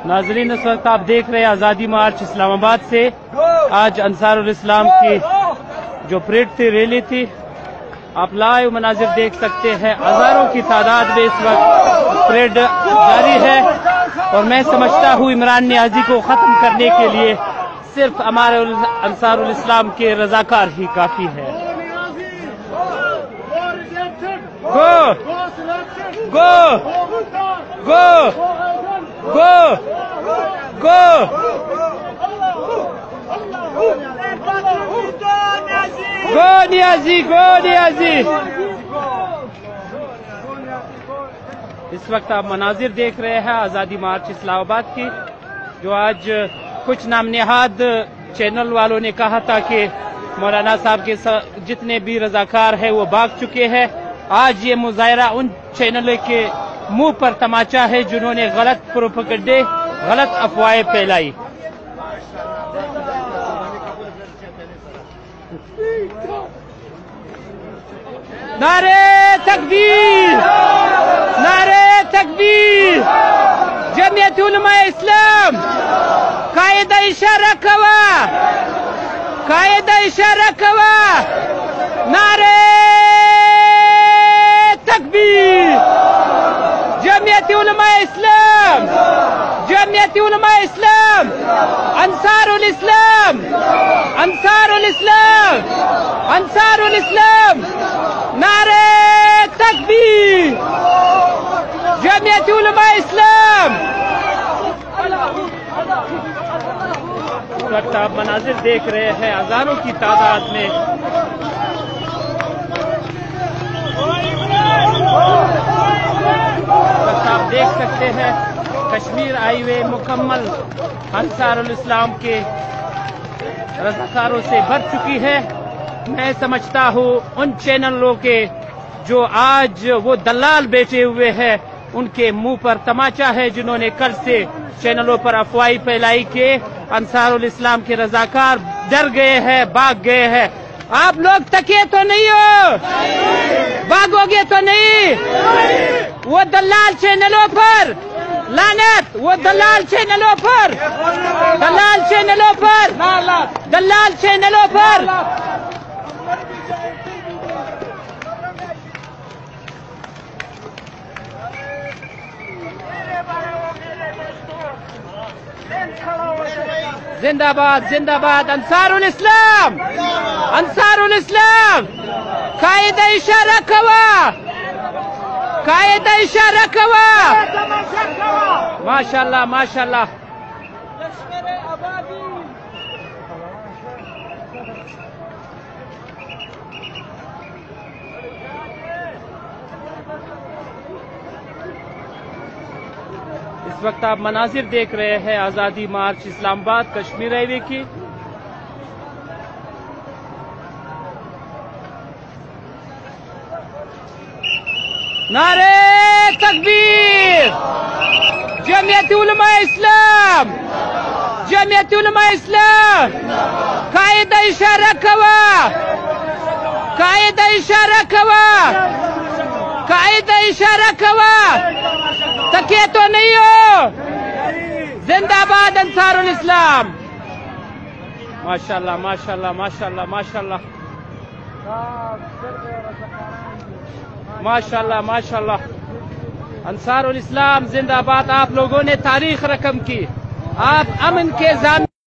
नाजरीन, इस वक्त आप देख रहे हैं आज़ादी मार्च इस्लामाबाद से। आज अंसारुल इस्लाम की जो परेड थी, रैली थी, आप लाइव मनाजिर देख सकते हैं। हजारों की तादाद में इस वक्त परेड जारी है और मैं समझता हूँ इमरान नियाजी को खत्म करने के लिए सिर्फ हमारे अंसारुल इस्लाम के रजाकार ही काफी है। गो गो गो गो गो गो नियाजी, गो नियाजी। इस वक्त आप मनाजिर देख रहे हैं आज़ादी मार्च इस्लामाबाद की, जो आज कुछ नामनिहाद चैनल वालों ने कहा था कि मौलाना साहब के जितने भी रजाकार हैं वो भाग चुके हैं। आज ये मुजाहरा उन चैनलों के मुंह पर तमाचा है जिन्होंने गलत प्रोपेगेंडे, गलत अफवाहें फैलाई। नारे तकबीर, नारे तकबीर। जमीयत उलमा इस्लाम कायदा इशारा कवा, कायदा इशारा कवा। नारे तकबीर। जमीयत उलमा इस्लाम, जमीयत उलमा इस्लाम, अंसारुल इस्लाम, अंसारुल इस्लाम, अंसारुल इस्लाम। नारे तकबीर। जमीयत उलमा इस्लाम। वक्त आप मनाजिर देख रहे हैं हजारों की तादाद में आप देख सकते हैं कश्मीर हाईवे मुकम्मल अंसारुल इस्लाम के रज़ाकारों से भर चुकी है। मैं समझता हूँ उन चैनलों के जो आज वो दलाल बैठे हुए हैं उनके मुंह पर तमाचा है, जिन्होंने कल से चैनलों पर अफवाही फैलाई के अंसारुल इस्लाम के रज़ाकार डर गए हैं, भाग गए हैं। आप लोग तकिए तो नहीं हो, भागोगे तो नहीं। वो दलाल चैनलों पर लानत, वो दलाल चैनलों पर, दलाल चैनलों पर, दलाल चैनलों पर। जिंदाबाद, जिंदाबाद अंसारुल इस्लाम, अंसारुल इस्लाम। कायदा इशारा कवा, कायदा इशारा कवा। माशाल्लाह, माशाल्लाह। इस वक्त आप मनाजिर देख रहे हैं आज़ादी मार्च इस्लामाबाद कश्मीर हाईवे की। नारे तकबीर। जमीयत उलमा इस्लाम, जमीयत उलमा इस्लाम। कायदा इशारा कवा, कायदा इशारा कवा, कायदा इशारा कवा। तकिए तो नहीं हो। जिंदाबाद अंसारुल इस्लाम। माशाल्लाह, माशाल्लाह, माशाल्लाह, माशाल्लाह, माशाल्लाह, माशाल्लाह। अंसारुल इस्लाम जिंदाबाद। आप लोगों ने तारीख रकम की, आप अमन के जाम